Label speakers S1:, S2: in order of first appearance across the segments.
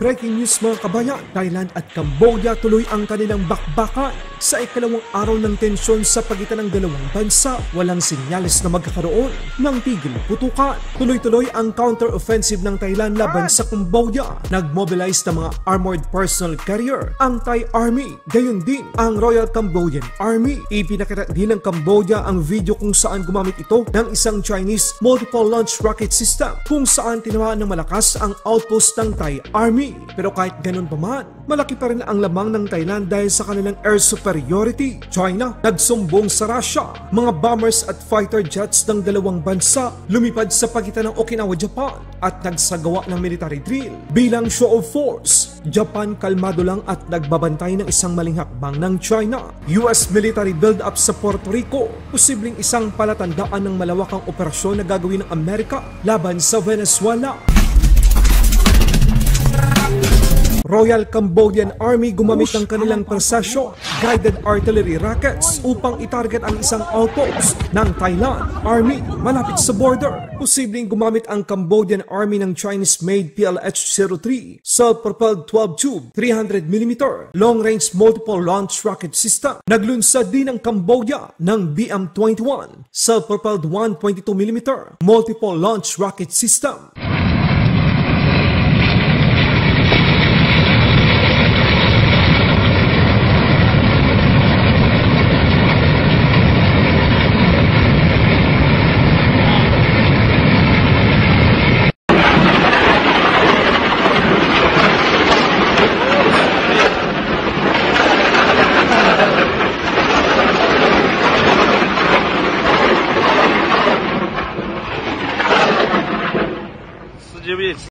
S1: Breaking news mga kabayan, Thailand at Cambodia tuloy ang kanilang bakbakan sa ikalawang araw ng tensyon sa pagitan ng dalawang bansa. Walang senyales na magkakaroon ng tigil putukan. Tuloy-tuloy ang counter-offensive ng Thailand laban sa Cambodia. Nag-mobilize ng mga armored personnel carrier ang Thai Army, gayon din ang Royal Cambodian Army. Ipinakita din ng Cambodia ang video kung saan gumamit ito ng isang Chinese multiple launch rocket system kung saan tinamaan ng malakas ang outpost ng Thai Army. Pero kahit ganun pa man, malaki pa rin ang lamang ng Thailand dahil sa kanilang air superiority. China nagsumbong sa Russia. Mga bombers at fighter jets ng dalawang bansa lumipad sa pagitan ng Okinawa, Japan at nagsagawa ng military drill bilang show of force. Japan kalmado lang at nagbabantay ng isang maling hakbang ng China. US military build-up sa Puerto Rico, posibleng isang palatandaan ng malawakang operasyon na gagawin ng Amerika laban sa Venezuela. Royal Cambodian Army gumamit ng kanilang precision guided artillery rockets upang itarget ang isang outpost ng Thailand Army malapit sa border. Posibleng gumamit ang Cambodian Army ng Chinese-made PLH-03 self-propelled 12-tube 300mm long-range multiple launch rocket system. Naglunsad din ang Cambodia ng BM-21 self-propelled 122mm multiple launch rocket system.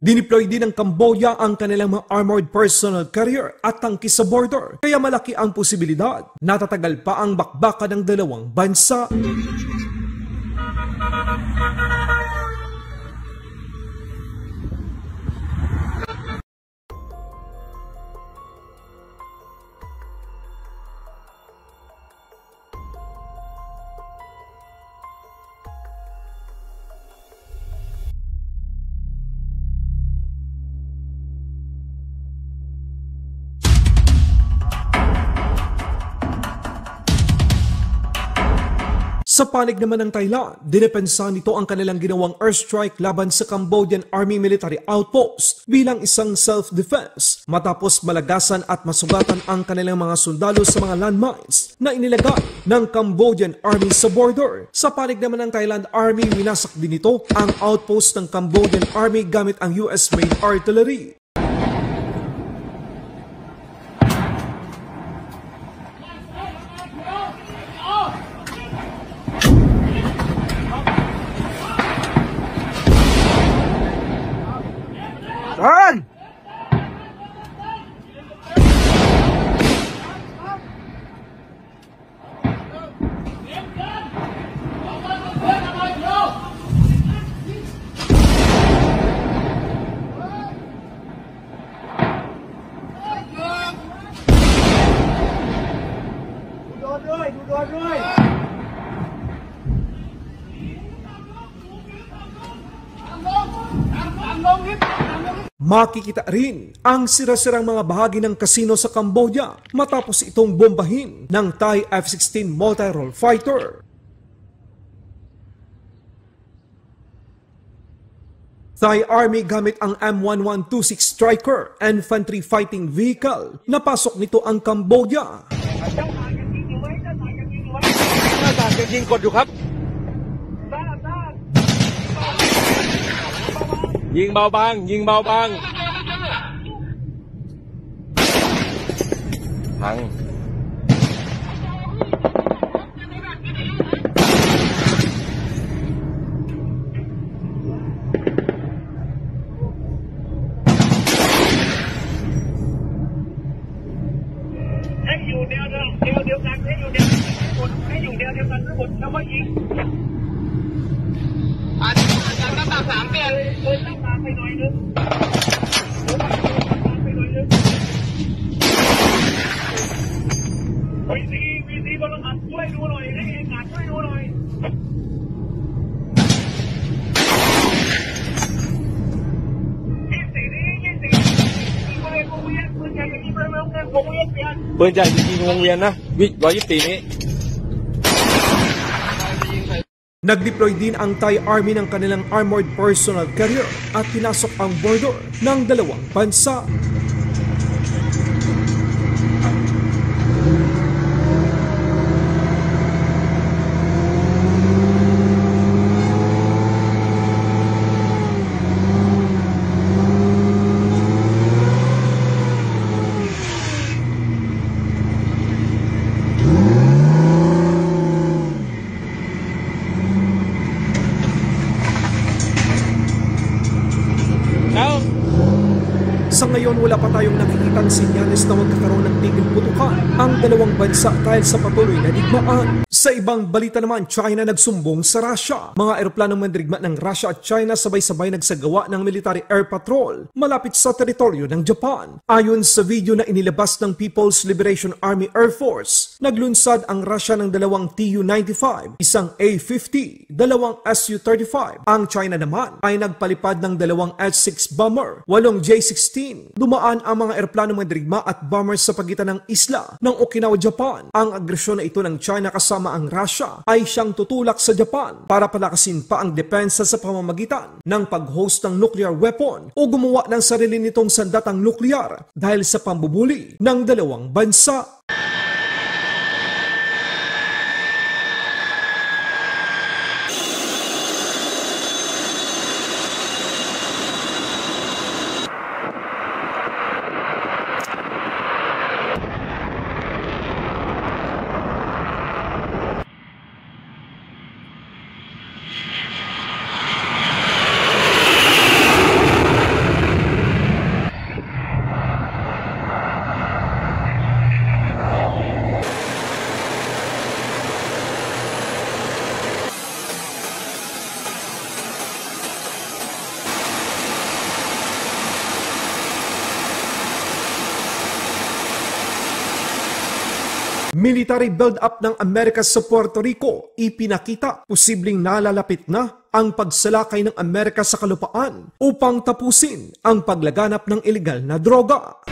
S1: Dineploy din ng Cambodia ang kanilang mga armored personnel carrier at tangke sa border. Kaya malaki ang posibilidad na tatagal pa ang bakbakan ng dalawang bansa. Sa panig naman ng Thailand, dinepensa nito ang kanilang ginawang airstrike laban sa Cambodian Army military outpost bilang isang self-defense matapos malagasan at masugatan ang kanilang mga sundalo sa mga landmines na inilagay ng Cambodian Army sa border. Sa panig naman ng Thailand Army, winasak din ito ang outpost ng Cambodian Army gamit ang US-made artillery.
S2: Run!
S1: Makikita rin ang sira-sirang mga bahagi ng kasino sa Cambodia matapos itong bombahin ng Thai F-16 multi-role fighter. Thai Army gamit ang M1126 Striker infantry fighting vehicle. Napasok nito ang Cambodia.
S2: ยิงกดอยู่ครับยิงเบาบางยิงเบาบางพัง ปืนใหญ่จริงๆวงเวียนนะวิ124นี้
S1: Nag-deploy din ang Thai Army ng kanilang armored personal carrier at pinasok ang border ng dalawang bansa. Sa ngayon, wala pa tayong nakikitang senyales na magkakaroon ng tigil putukan ang dalawang bansa dahil sa patuloy na digmaan. Sa ibang balita naman, China nagsumbong sa Russia. Mga eroplanong mandirigma ng Russia at China sabay-sabay nagsagawa ng military air patrol malapit sa teritoryo ng Japan. Ayon sa video na inilabas ng People's Liberation Army Air Force, naglunsad ang Russia ng dalawang Tu-95, isang A-50, dalawang Su-35. Ang China naman ay nagpalipad ng dalawang H-6 bomber, 8 J-16. Dumaan ang mga eroplanong mandirigma at bombers sa pagitan ng isla ng Okinawa, Japan. Ang agresyon na ito ng China kasama ang Russia ay siyang tutulak sa Japan para palakasin pa ang depensa sa pamamagitan ng pag-host ng nuclear weapon o gumawa ng sarili nitong sandatang nuklear dahil sa pambubuli ng dalawang bansa. Military build-up ng Amerika sa Puerto Rico ipinakita posibleng nalalapit na ang pagsalakay ng Amerika sa kalupaan upang tapusin ang paglaganap ng ilegal na droga.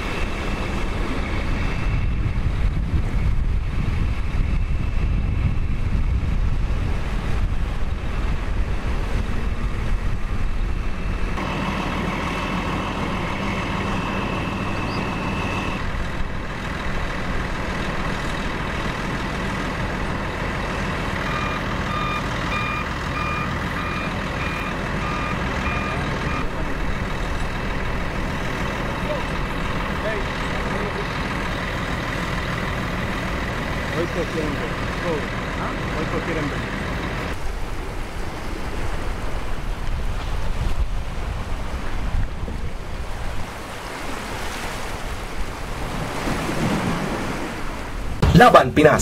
S2: Hoy po quieren ver. Hoy po quieren ver.
S3: Laban Pinas.